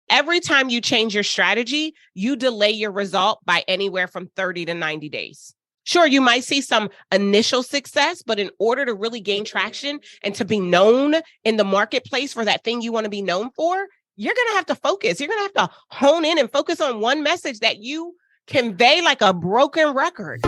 every time you change your strategy, you delay your result by anywhere from 30 to 90 days. Sure, you might see some initial success, but in order to really gain traction and to be known in the marketplace for that thing you want to be known for, you're going to have to focus. You're going to have to hone in and focus on one message that you convey like a broken record.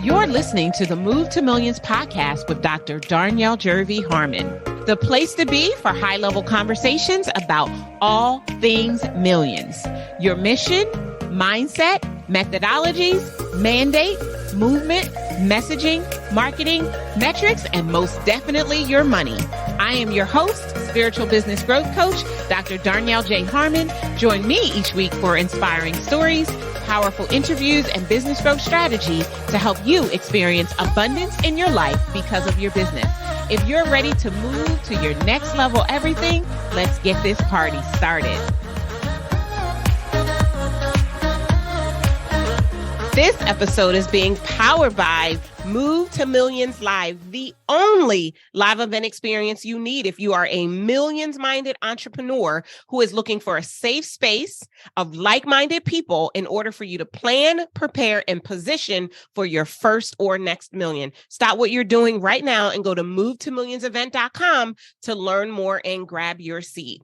You're listening to the Move to Millions podcast with Dr. Darnyelle Jervey Harmon, the place to be for high-level conversations about all things millions. Your mission, mindset, methodologies, mandate, movement, messaging, marketing, metrics, and most definitely your money. I am your host, spiritual business growth coach, Dr. Darnyelle J. Harmon. Join me each week for inspiring stories, powerful interviews, and business growth strategy to help you experience abundance in your life because of your business. If you're ready to move to your next level everything, let's get this party started. This episode is being powered by Move to Millions Live, the only live event experience you need if you are a millions-minded entrepreneur who is looking for a safe space of like-minded people in order for you to plan, prepare, and position for your first or next million. Stop what you're doing right now and go to movetomillionsevent.com to learn more and grab your seat.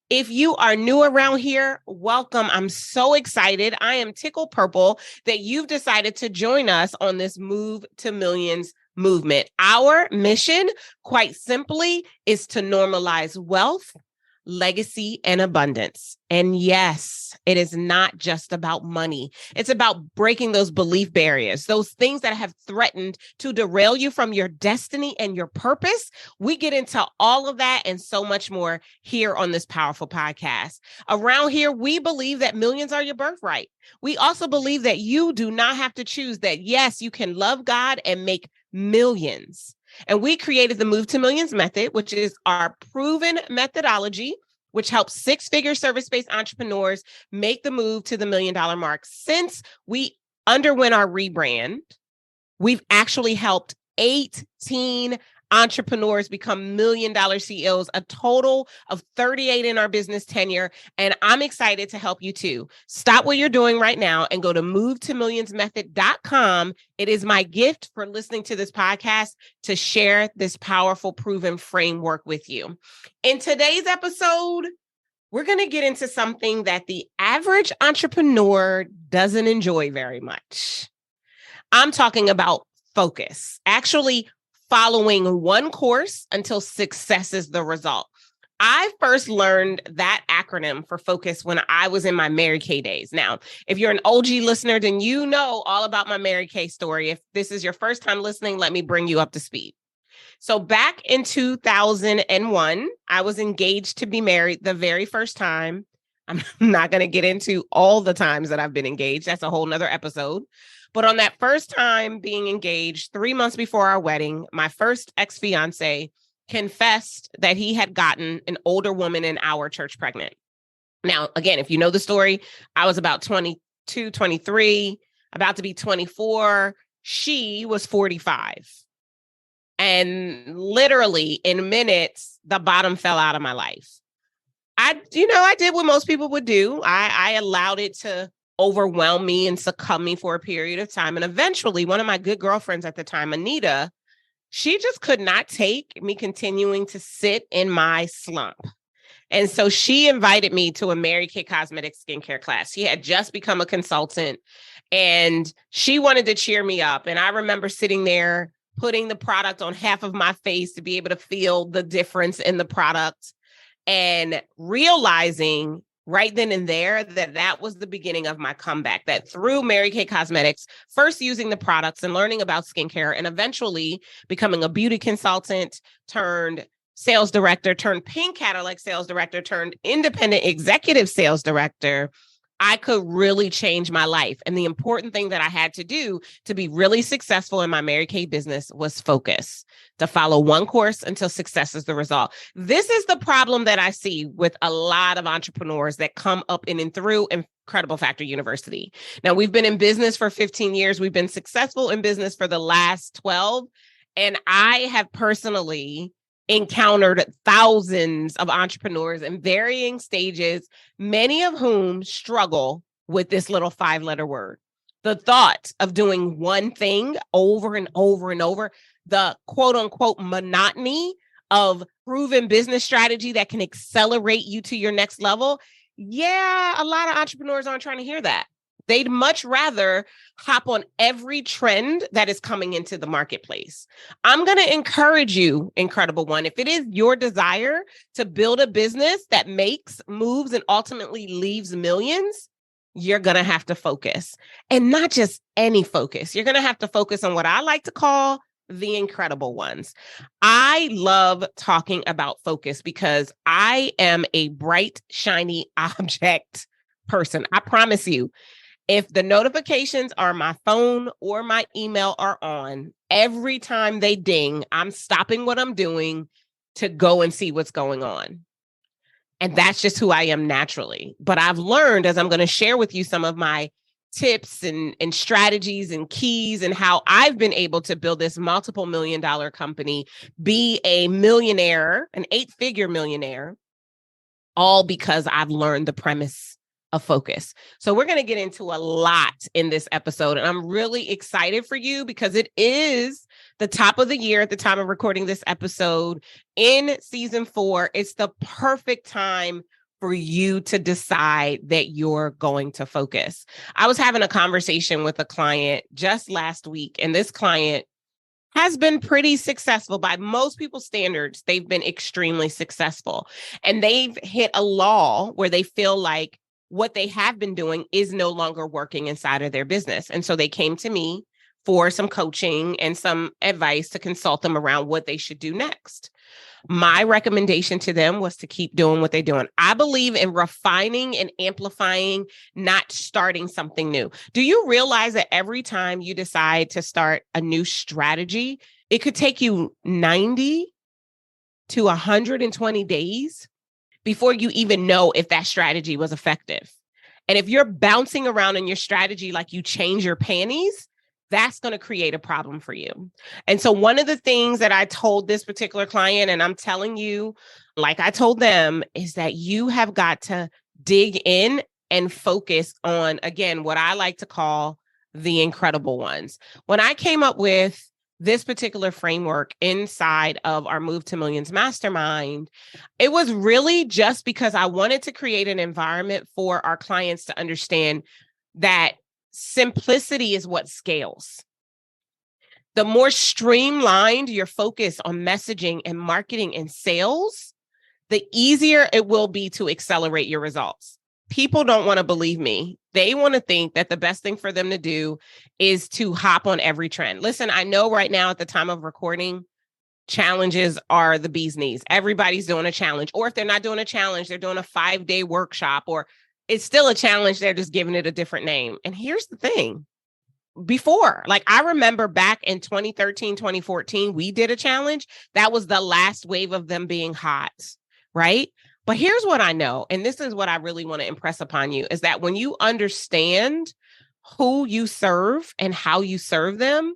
If you are new around here, welcome. I'm so excited. I am tickled purple that you've decided to join us on this Move to Millions movement. Our mission, quite simply, is to normalize wealth, legacy, and abundance. And yes, it is not just about money. It's about breaking those belief barriers, those things that have threatened to derail you from your destiny and your purpose. We get into all of that and so much more here on this powerful podcast. Around here, we believe that millions are your birthright. We also believe that you do not have to choose that. Yes, you can love God and make millions. And we created the Move to Millions method, which is our proven methodology, which helps six-figure service-based entrepreneurs make the move to the $1 million mark. Since we underwent our rebrand, we've actually helped 18 entrepreneurs become $1 million CEOs, a total of 38 in our business tenure. And I'm excited to help you too. Stop what you're doing right now and go to movetomillionsmethod.com. It is my gift for listening to this podcast to share this powerful, proven framework with you. In today's episode, we're going to get into something that the average entrepreneur doesn't enjoy very much. I'm talking about focus. Actually, following one course until success is the result. I first learned that acronym for focus when I was in my Mary Kay days. Now, if you're an OG listener, then you know all about my Mary Kay story. If this is your first time listening, let me bring you up to speed. So back in 2001, I was engaged to be married the very first time. I'm not going to get into all the times that I've been engaged. That's a whole nother episode. But on that first time being engaged, 3 months before our wedding, my first ex-fiance confessed that he had gotten an older woman in our church pregnant. Now, again, if you know the story, I was about 22, 23, about to be 24. She was 45. And literally in minutes, the bottom fell out of my life. I did what most people would do. I allowed it to overwhelm me and succumb me for a period of time. And eventually, one of my good girlfriends at the time, Anita, she just could not take me continuing to sit in my slump. And so she invited me to a Mary Kay Cosmetics skincare class. She had just become a consultant and she wanted to cheer me up. And I remember sitting there, putting the product on half of my face to be able to feel the difference in the product and realizing right then and there that was the beginning of my comeback, that through Mary Kay Cosmetics, first using the products and learning about skincare and eventually becoming a beauty consultant turned sales director, turned Pink Cadillac sales director, turned independent executive sales director, I could really change my life. And the important thing that I had to do to be really successful in my Mary Kay business was focus, to follow one course until success is the result. This is the problem that I see with a lot of entrepreneurs that come up in and through Incredible Factor University. Now, we've been in business for 15 years. We've been successful in business for the last 12. And I have personally encountered thousands of entrepreneurs in varying stages, many of whom struggle with this little 5-letter word. The thought of doing one thing over and over and over, the quote unquote monotony of proven business strategy that can accelerate you to your next level. Yeah, a lot of entrepreneurs aren't trying to hear that. They'd much rather hop on every trend that is coming into the marketplace. I'm going to encourage you, Incredible One, if it is your desire to build a business that makes, moves, and ultimately leaves millions, you're going to have to focus. And not just any focus. You're going to have to focus on what I like to call the incredible ones. I love talking about focus because I am a bright, shiny object person. I promise you. If the notifications on my phone or my email are on, every time they ding, I'm stopping what I'm doing to go and see what's going on. And that's just who I am naturally. But I've learned, as I'm going to share with you some of my tips and strategies and keys and how I've been able to build this multiple $1-million company, be a millionaire, an 8-figure millionaire, all because I've learned the premise of focus. So we're going to get into a lot in this episode, and I'm really excited for you because it is the top of the year at the time of recording this episode in season 4. It's the perfect time for you to decide that you're going to focus. I was having a conversation with a client just last week, and this client has been pretty successful by most people's standards. They've been extremely successful, and they've hit a lull where they feel like what they have been doing is no longer working inside of their business. And so they came to me for some coaching and some advice to consult them around what they should do next. My recommendation to them was to keep doing what they're doing. I believe in refining and amplifying, not starting something new. Do you realize that every time you decide to start a new strategy, it could take you 90 to 120 days before you even know if that strategy was effective? And if you're bouncing around in your strategy like you change your panties, that's going to create a problem for you. And so one of the things that I told this particular client, and I'm telling you, like I told them, is that you have got to dig in and focus on, again, what I like to call the incredible ones. When I came up with this particular framework inside of our Move to Millions Mastermind, it was really just because I wanted to create an environment for our clients to understand that simplicity is what scales. The more streamlined your focus on messaging and marketing and sales, the easier it will be to accelerate your results. People don't want to believe me. They want to think that the best thing for them to do is to hop on every trend. Listen, I know right now at the time of recording, challenges are the bee's knees. Everybody's doing a challenge. Or if they're not doing a challenge, they're doing a 5-day workshop, or it's still a challenge. They're just giving it a different name. And here's the thing. Before, like I remember back in 2013, 2014, we did a challenge. That was the last wave of them being hot, right? But here's what I know, and this is what I really want to impress upon you, is that when you understand who you serve and how you serve them,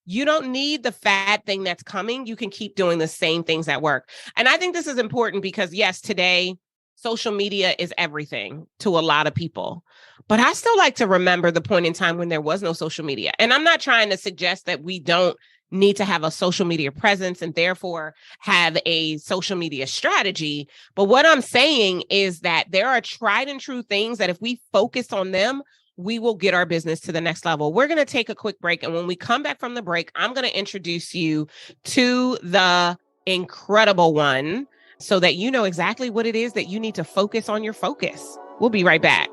you don't need the fad thing that's coming. You can keep doing the same things that work. And I think this is important because, yes, today, social media is everything to a lot of people. But I still like to remember the point in time when there was no social media. And I'm not trying to suggest that we don't need to have a social media presence and therefore have a social media strategy. But what I'm saying is that there are tried and true things that if we focus on them, we will get our business to the next level. We're going to take a quick break. And when we come back from the break, I'm going to introduce you to the incredible one so that you know exactly what it is that you need to focus on your focus. We'll be right back.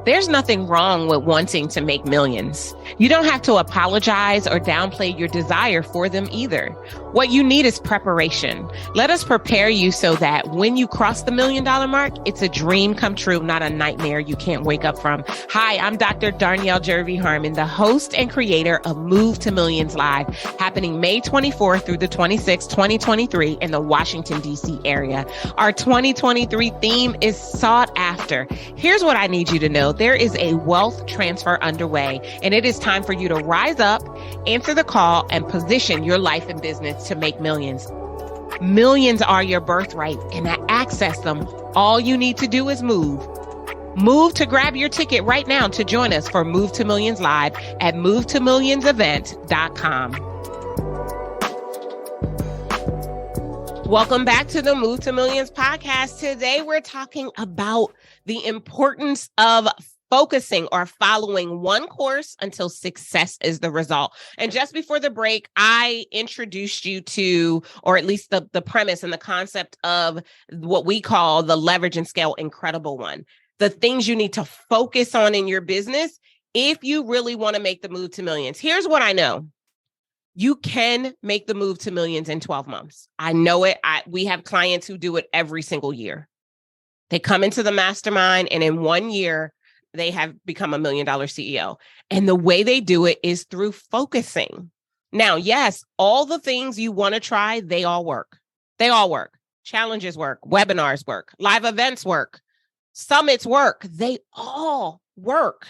There's nothing wrong with wanting to make millions. You don't have to apologize or downplay your desire for them either. What you need is preparation. Let us prepare you so that when you cross the $1 million mark, it's a dream come true, not a nightmare you can't wake up from. Hi, I'm Dr. Darnyelle Jervey Harmon, the host and creator of Move to Millions Live, happening May 24th through the 26th, 2023 in the Washington, D.C. area. Our 2023 theme is sought after. Here's what I need you to know. know, there is a wealth transfer underway, and it is time for you to rise up, answer the call, and position your life and business to make millions. Millions are your birthright, and to access them, all you need to do is move. Move to grab your ticket right now to join us for Move to Millions Live at movetomillionsevent.com. Welcome back to the Move to Millions podcast. Today, we're talking about the importance of focusing or following one course until success is the result. And just before the break, I introduced you to, or at least the premise and the concept of what we call the leverage and scale incredible one. The things you need to focus on in your business if you really want to make the move to millions. Here's what I know. You can make the move to millions in 12 months. I know it. We have clients who do it every single year. They come into the mastermind, and in 1 year, they have become $1 million CEO. And the way they do it is through focusing. Now, yes, all the things you want to try, they all work. They all work. Challenges work. Webinars work. Live events work. Summits work. They all work.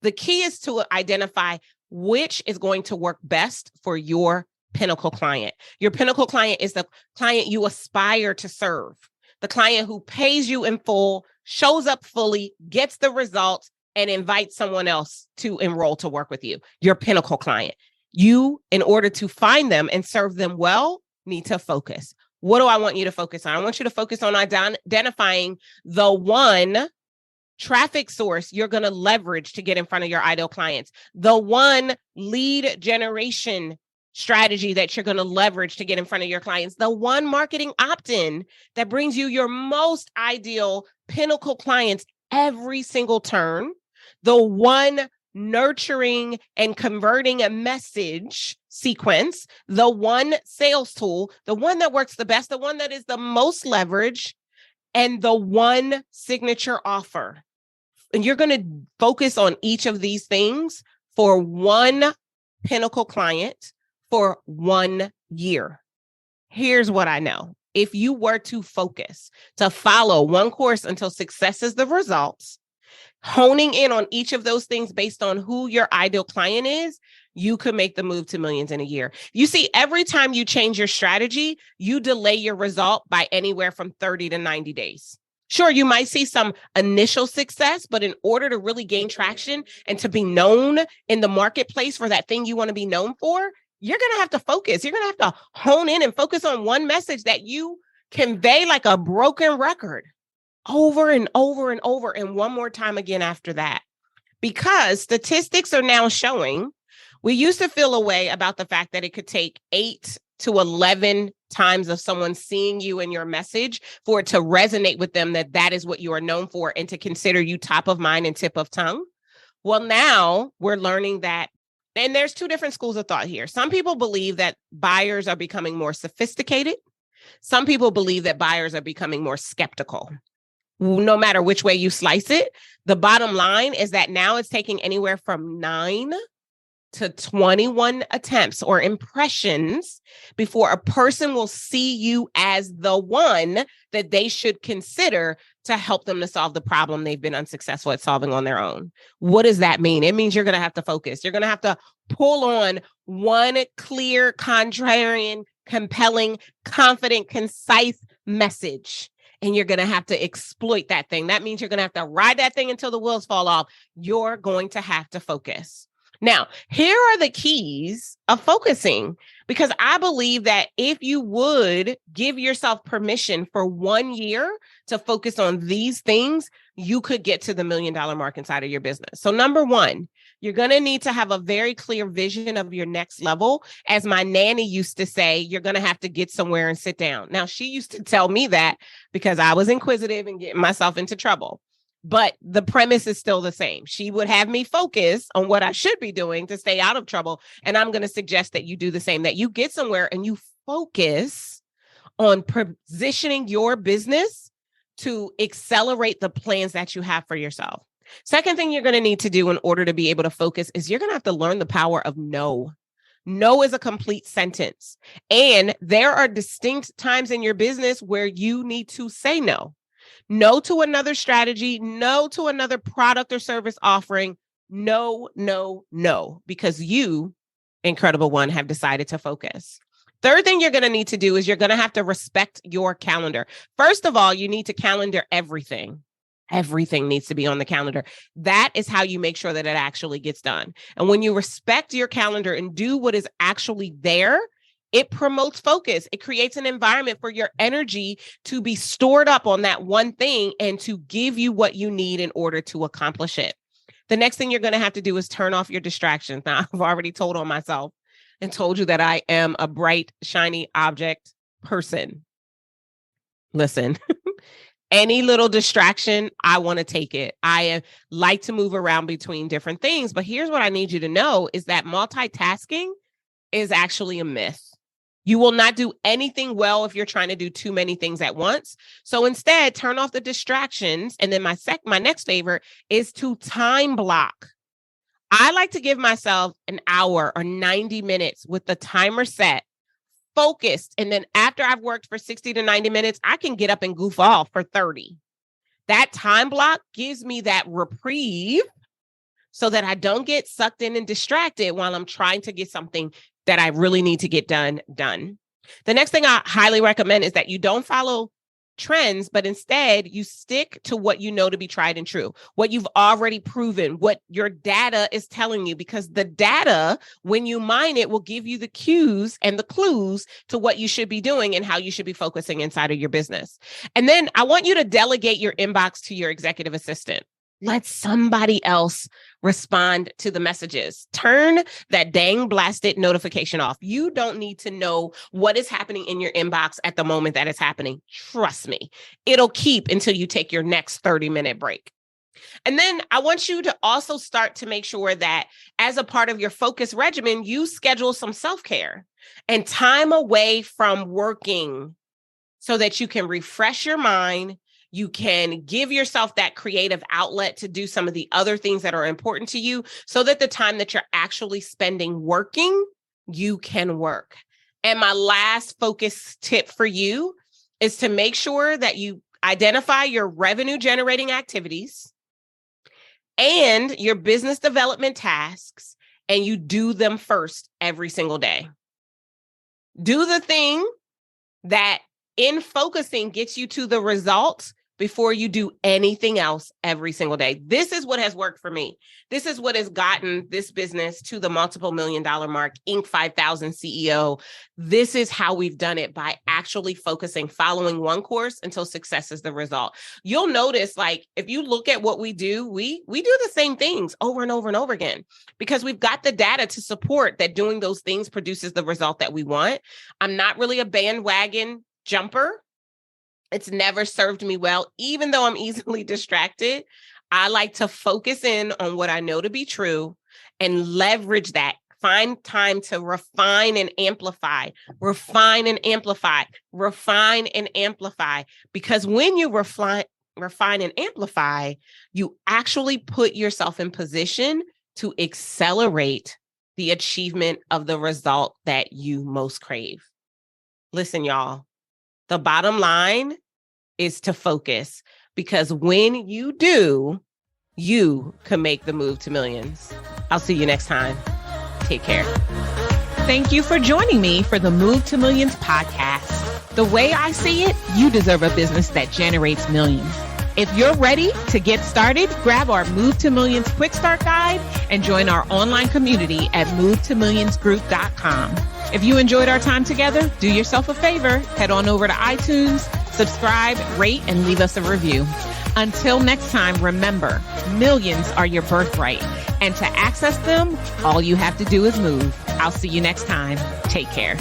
The key is to identify which is going to work best for your pinnacle client. Your pinnacle client is the client you aspire to serve, the client who pays you in full, shows up fully, gets the results, and invites someone else to enroll to work with you. Your pinnacle client. You, in order to find them and serve them well, need to focus. What do I want you to focus on? I want you to focus on identifying the one traffic source you're going to leverage to get in front of your ideal clients, the one lead generation strategy that you're going to leverage to get in front of your clients, the one marketing opt-in that brings you your most ideal pinnacle clients every single turn, the one nurturing and converting a message sequence, the one sales tool, the one that works the best, the one that is the most leverage, and the one signature offer. And you're going to focus on each of these things for one pinnacle client for 1 year. Here's what I know. If you were to focus to follow one course until success is the results, honing in on each of those things based on who your ideal client is, you could make the move to millions in a year. You see, every time you change your strategy, you delay your result by anywhere from 30 to 90 days. Sure, you might see some initial success, but in order to really gain traction and to be known in the marketplace for that thing you want to be known for, you're going to have to focus. You're going to have to hone in and focus on one message that you convey like a broken record over and over and over, and one more time again after that. Because statistics are now showing, we used to feel a way about the fact that it could take 8 to 11 times of someone seeing you and your message for it to resonate with them that is what you are known for and to consider you top of mind and tip of tongue. Well, now we're learning that, and there's two different schools of thought here. Some people believe that buyers are becoming more sophisticated. Some people believe that buyers are becoming more skeptical. No matter which way you slice it, the bottom line is that now it's taking anywhere from 9 to 21 attempts or impressions before a person will see you as the one that they should consider to help them to solve the problem they've been unsuccessful at solving on their own. What does that mean? It means you're going to have to focus. You're going to have to pull on one clear, contrarian, compelling, confident, concise message. And you're going to have to exploit that thing. That means you're going to have to ride that thing until the wheels fall off. You're going to have to focus. Now, here are the keys of focusing, because I believe that if you would give yourself permission for 1 year to focus on these things, you could get to the $1 million mark inside of your business. So number one, you're going to need to have a very clear vision of your next level. As my nanny used to say, you're going to have to get somewhere and sit down. Now, she used to tell me that because I was inquisitive and getting myself into trouble. But the premise is still the same. She would have me focus on what I should be doing to stay out of trouble. And I'm going to suggest that you do the same, that you get somewhere and you focus on positioning your business to accelerate the plans that you have for yourself. Second thing you're going to need to do in order to be able to focus is you're going to have to learn the power of no. No is a complete sentence. And there are distinct times in your business where you need to say no. No to another strategy, no to another product or service offering. No, no, no, because you, incredible one, have decided to focus. Third thing you're going to need to do is you're going to have to respect your calendar. First of all, you need to calendar everything. Everything needs to be on the calendar. That is how you make sure that it actually gets done. And when you respect your calendar and do what is actually there, it promotes focus. It creates an environment for your energy to be stored up on that one thing and to give you what you need in order to accomplish it. The next thing you're going to have to do is turn off your distractions. Now, I've already told on myself and told you that I am a bright, shiny object person. Listen, any little distraction, I want to take it. I like to move around between different things. But here's what I need you to know is that multitasking is actually a myth. You will not do anything well if you're trying to do too many things at once. So instead, turn off the distractions. And then my next favorite is to time block. I like to give myself an hour or 90 minutes with the timer set, focused. And then after I've worked for 60 to 90 minutes, I can get up and goof off for 30. That time block gives me that reprieve so that I don't get sucked in and distracted while I'm trying to get something that I really need to get done. The next thing I highly recommend is that you don't follow trends, but instead you stick to what you know to be tried and true, what you've already proven, what your data is telling you, because the data, when you mine it, will give you the cues and the clues to what you should be doing and how you should be focusing inside of your business. And then I want you to delegate your inbox to your executive assistant. Let somebody else respond to the messages. Turn that dang blasted notification off. You don't need to know what is happening in your inbox at the moment that it's happening. Trust me, it'll keep until you take your next 30-minute break. And then I want you to also start to make sure that as a part of your focus regimen, you schedule some self-care and time away from working so that you can refresh your mind. You can give yourself that creative outlet to do some of the other things that are important to you so that the time that you're actually spending working, you can work. And my last focus tip for you is to make sure that you identify your revenue generating activities and your business development tasks, and you do them first every single day. Do the thing that in focusing gets you to the results before you do anything else every single day. This is what has worked for me. This is what has gotten this business to the multiple $1 million mark, Inc. 5000 CEO. This is how we've done it, by actually focusing, following one course until success is the result. You'll notice, like, if you look at what we do, we do the same things over and over and over again, because we've got the data to support that doing those things produces the result that we want. I'm not really a bandwagon jumper. It's never served me well, even though I'm easily distracted. I like to focus in on what I know to be true and leverage that. Find time to refine and amplify, refine and amplify, refine and amplify. Because when you refine and amplify, you actually put yourself in position to accelerate the achievement of the result that you most crave. Listen, y'all. The bottom line is to focus, because when you do, you can make the move to millions. I'll see you next time. Take care. Thank you for joining me for the Move to Millions podcast. The way I see it, you deserve a business that generates millions. If you're ready to get started, grab our Move to Millions Quick Start Guide and join our online community at movetomillionsgroup.com. If you enjoyed our time together, do yourself a favor, head on over to iTunes, subscribe, rate, and leave us a review. Until next time, remember, millions are your birthright, and to access them, all you have to do is move. I'll see you next time. Take care.